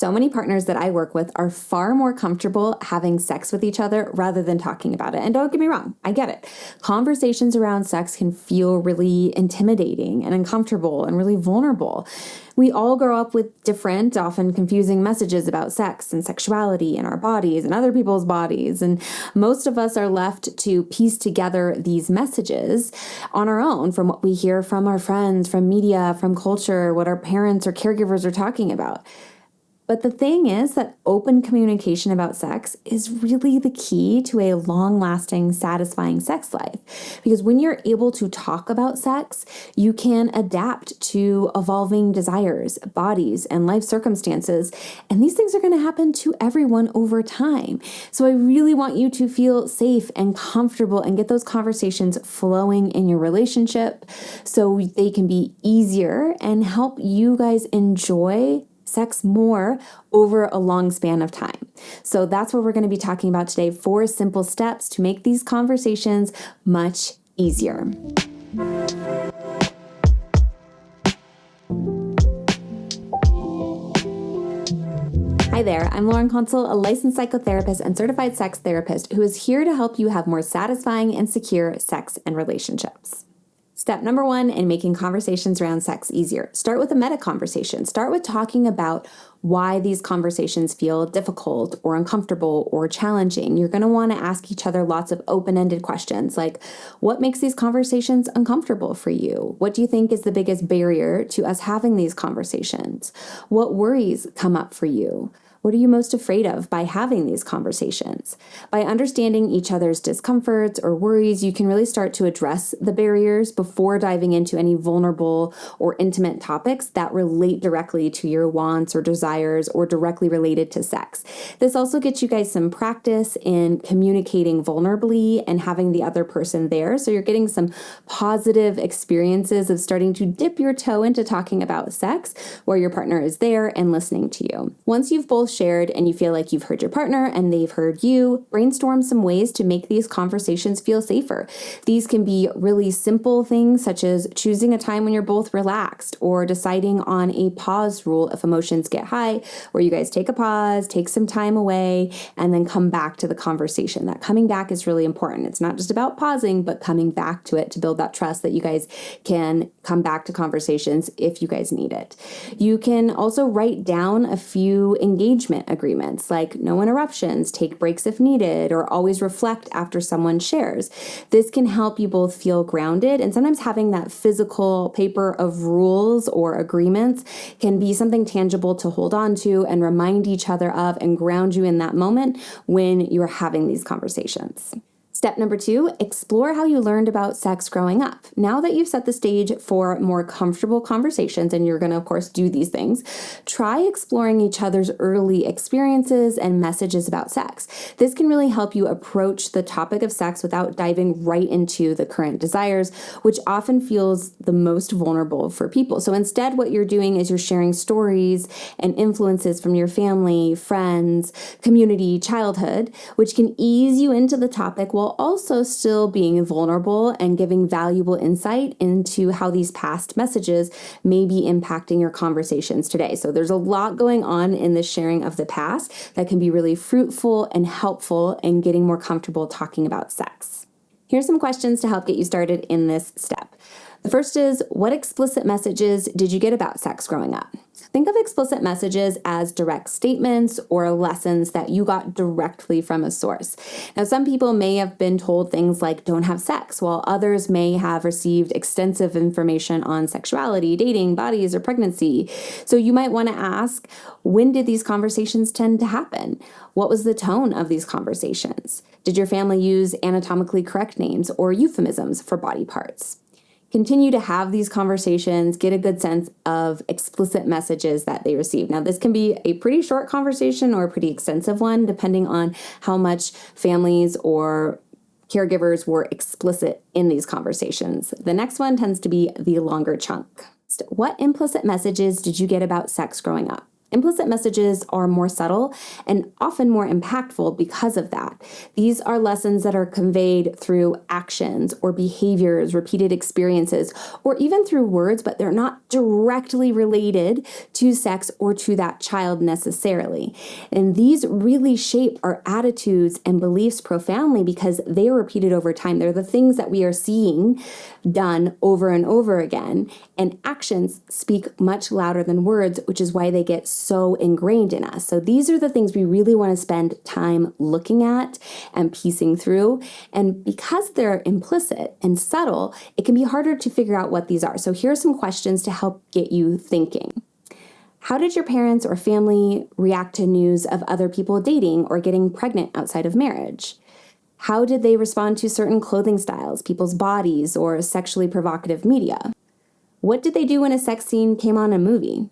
So many partners that I work with are far more comfortable having sex with each other rather than talking about it. And don't get me wrong, I get it. Conversations around sex can feel really intimidating and uncomfortable and really vulnerable. We all grow up with different, often confusing messages about sex and sexuality and our bodies and other people's bodies. And most of us are left to piece together these messages on our own from what we hear from our friends, from media, from culture, what our parents or caregivers are talking about. But the thing is that open communication about sex is really the key to a long-lasting, satisfying sex life. Because when you're able to talk about sex, you can adapt to evolving desires, bodies, and life circumstances. And these things are going to happen to everyone over time. So I really want you to feel safe and comfortable and get those conversations flowing in your relationship so they can be easier and help you guys enjoy sex more over a long span of time. So that's what we're going to be talking about today. 4 simple steps to make these conversations much easier. Hi there, I'm Lauren Consul, a licensed psychotherapist and certified sex therapist who is here to help you have more satisfying and secure sex and relationships. Step number 1 in making conversations around sex easier. Start with a meta conversation. Start with talking about why these conversations feel difficult or uncomfortable or challenging. You're going to want to ask each other lots of open-ended questions like, what makes these conversations uncomfortable for you? What do you think is the biggest barrier to us having these conversations? What worries come up for you? What are you most afraid of by having these conversations? By understanding each other's discomforts or worries, you can really start to address the barriers before diving into any vulnerable or intimate topics that relate directly to your wants or desires or directly related to sex. This also gets you guys some practice in communicating vulnerably and having the other person there. So you're getting some positive experiences of starting to dip your toe into talking about sex where your partner is there and listening to you. Once you've both shared and you feel like you've heard your partner and they've heard you, brainstorm some ways to make these conversations feel safer. These can be really simple things such as choosing a time when you're both relaxed or deciding on a pause rule if emotions get high, where you guys take a pause, take some time away, and then come back to the conversation. That coming back is really important. It's not just about pausing, but coming back to it to build that trust that you guys can come back to conversations if you guys need it. You can also write down a few engagement agreements like no interruptions, take breaks if needed, or always reflect after someone shares. This can help you both feel grounded, and sometimes having that physical paper of rules or agreements can be something tangible to hold on to and remind each other of and ground you in that moment when you're having these conversations. Step number 2, explore how you learned about sex growing up. Now that you've set the stage for more comfortable conversations, and you're going to, of course, do these things, try exploring each other's early experiences and messages about sex. This can really help you approach the topic of sex without diving right into the current desires, which often feels the most vulnerable for people. So instead, what you're doing is you're sharing stories and influences from your family, friends, community, childhood, which can ease you into the topic while also still being vulnerable and giving valuable insight into how these past messages may be impacting your conversations today. So there's a lot going on in the sharing of the past that can be really fruitful and helpful in getting more comfortable talking about sex. Here's some questions to help get you started in this step. The first is, what explicit messages did you get about sex growing up? Think of explicit messages as direct statements or lessons that you got directly from a source. Now, some people may have been told things like don't have sex, while others may have received extensive information on sexuality, dating, bodies, or pregnancy. So you might want to ask, when did these conversations tend to happen? What was the tone of these conversations? Did your family use anatomically correct names or euphemisms for body parts? Continue to have these conversations, get a good sense of explicit messages that they receive. Now, this can be a pretty short conversation or a pretty extensive one, depending on how much families or caregivers were explicit in these conversations. The next one tends to be the longer chunk. What implicit messages did you get about sex growing up? Implicit messages are more subtle and often more impactful because of that. These are lessons that are conveyed through actions or behaviors, repeated experiences, or even through words, but they're not directly related to sex or to that child necessarily. And these really shape our attitudes and beliefs profoundly because they are repeated over time. They're the things that we are seeing done over and over again. And actions speak much louder than words, which is why they get so ingrained in us. So these are the things we really want to spend time looking at and piecing through. And because they're implicit and subtle, it can be harder to figure out what these are. So here are some questions to help get you thinking. How did your parents or family react to news of other people dating or getting pregnant outside of marriage? How did they respond to certain clothing styles, people's bodies, or sexually provocative media? What did they do when a sex scene came on a movie?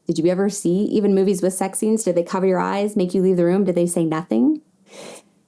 Did you ever see even movies with sex scenes? Did they cover your eyes, make you leave the room? Did they say nothing?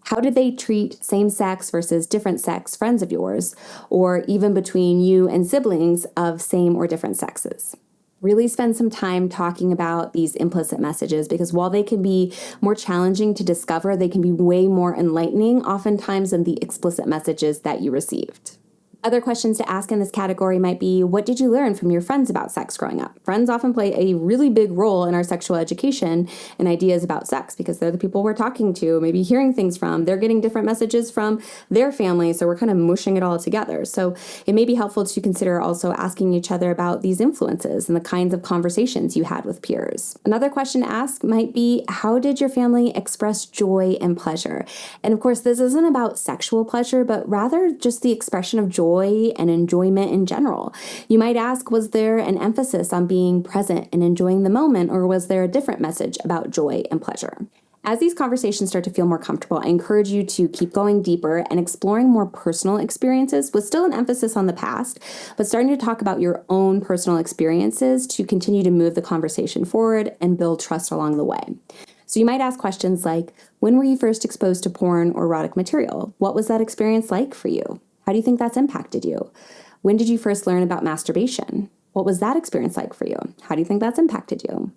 How did they treat same-sex versus different sex friends of yours, or even between you and siblings of same or different sexes? Really spend some time talking about these implicit messages because while they can be more challenging to discover, they can be way more enlightening oftentimes than the explicit messages that you received. Other questions to ask in this category might be, what did you learn from your friends about sex growing up? Friends often play a really big role in our sexual education and ideas about sex because they're the people we're talking to, maybe hearing things from. They're getting different messages from their family, so we're kind of mushing it all together. So it may be helpful to consider also asking each other about these influences and the kinds of conversations you had with peers. Another question to ask might be, how did your family express joy and pleasure? And of course, this isn't about sexual pleasure, but rather just the expression of joy and enjoyment in general. You might ask, was there an emphasis on being present and enjoying the moment, or was there a different message about joy and pleasure? As these conversations start to feel more comfortable, I encourage you to keep going deeper and exploring more personal experiences with still an emphasis on the past, but starting to talk about your own personal experiences to continue to move the conversation forward and build trust along the way. So you might ask questions like, when were you first exposed to porn or erotic material? What was that experience like for you? How do you think that's impacted you? When did you first learn about masturbation? What was that experience like for you? How do you think that's impacted you?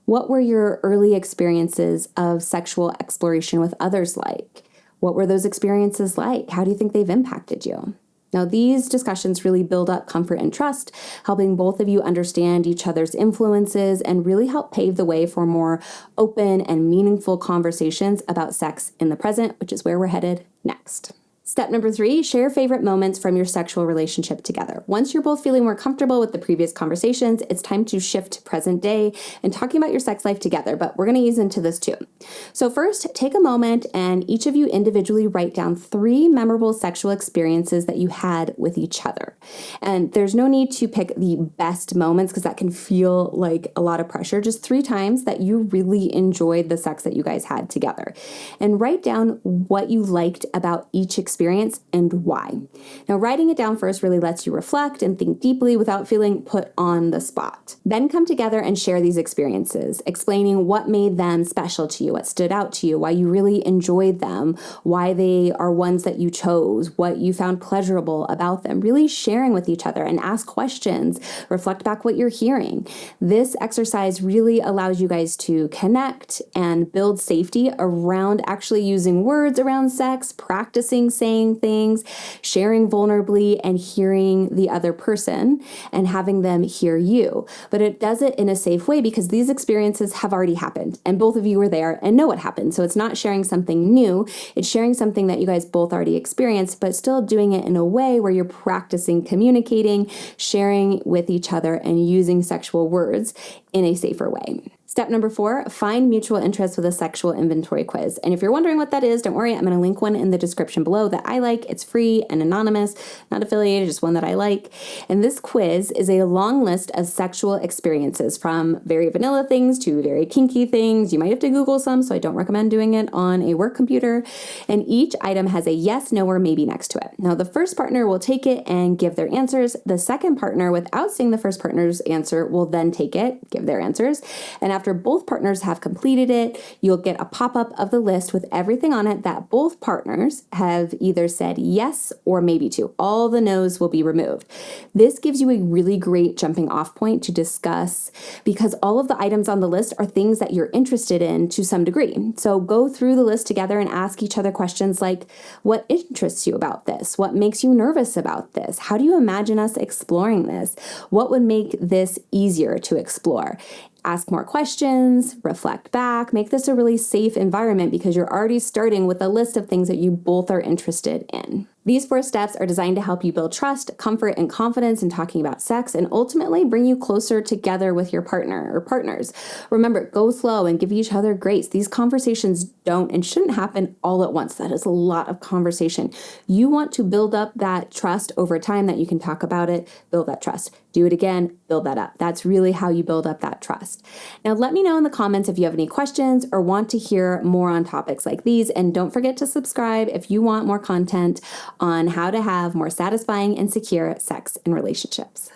What were your early experiences of sexual exploration with others like? What were those experiences like? How do you think they've impacted you? Now, these discussions really build up comfort and trust, helping both of you understand each other's influences and really help pave the way for more open and meaningful conversations about sex in the present, which is where we're headed next. Step number 3, share favorite moments from your sexual relationship together. Once you're both feeling more comfortable with the previous conversations, it's time to shift to present day and talking about your sex life together, but we're going to ease into this too. So first, take a moment and each of you individually write down 3 memorable sexual experiences that you had with each other. And there's no need to pick the best moments because that can feel like a lot of pressure. Just 3 times that you really enjoyed the sex that you guys had together. And write down what you liked about each experience and why. Now, writing it down first really lets you reflect and think deeply without feeling put on the spot. Then come together and share these experiences, explaining what made them special to you, what stood out to you, why you really enjoyed them, why they are ones that you chose, what you found pleasurable about them. Really sharing with each other and ask questions, reflect back what you're hearing. This exercise really allows you guys to connect and build safety around actually using words around sex, practicing saying things, sharing vulnerably, and hearing the other person and having them hear you. But it does it in a safe way because these experiences have already happened and both of you were there and know what happened. So it's not sharing something new, it's sharing something that you guys both already experienced, but still doing it in a way where you're practicing communicating, sharing with each other, and using sexual words in a safer way. Step number 4, find mutual interest with a sexual inventory quiz. And if you're wondering what that is, don't worry, I'm going to link one in the description below that I like. It's free and anonymous, not affiliated, just one that I like. And this quiz is a long list of sexual experiences from very vanilla things to very kinky things. You might have to Google some, so I don't recommend doing it on a work computer. And each item has a yes, no, or maybe next to it. Now, the first partner will take it and give their answers. The second partner, without seeing the first partner's answer, will then take it, give their answers. And after after both partners have completed it, you'll get a pop-up of the list with everything on it that both partners have either said yes or maybe to. All the no's will be removed. This gives you a really great jumping off point to discuss because all of the items on the list are things that you're interested in to some degree. So go through the list together and ask each other questions like, what interests you about this? What makes you nervous about this? How do you imagine us exploring this? What would make this easier to explore? Ask more questions, reflect back, make this a really safe environment because you're already starting with a list of things that you both are interested in. These 4 steps are designed to help you build trust, comfort, and confidence in talking about sex and ultimately bring you closer together with your partner or partners. Remember, go slow and give each other grace. These conversations don't and shouldn't happen all at once. That is a lot of conversation. You want to build up that trust over time that you can talk about it, build that trust. Do it again, build that up. That's really how you build up that trust. Now, let me know in the comments if you have any questions or want to hear more on topics like these. And don't forget to subscribe if you want more content on how to have more satisfying and secure sex and relationships.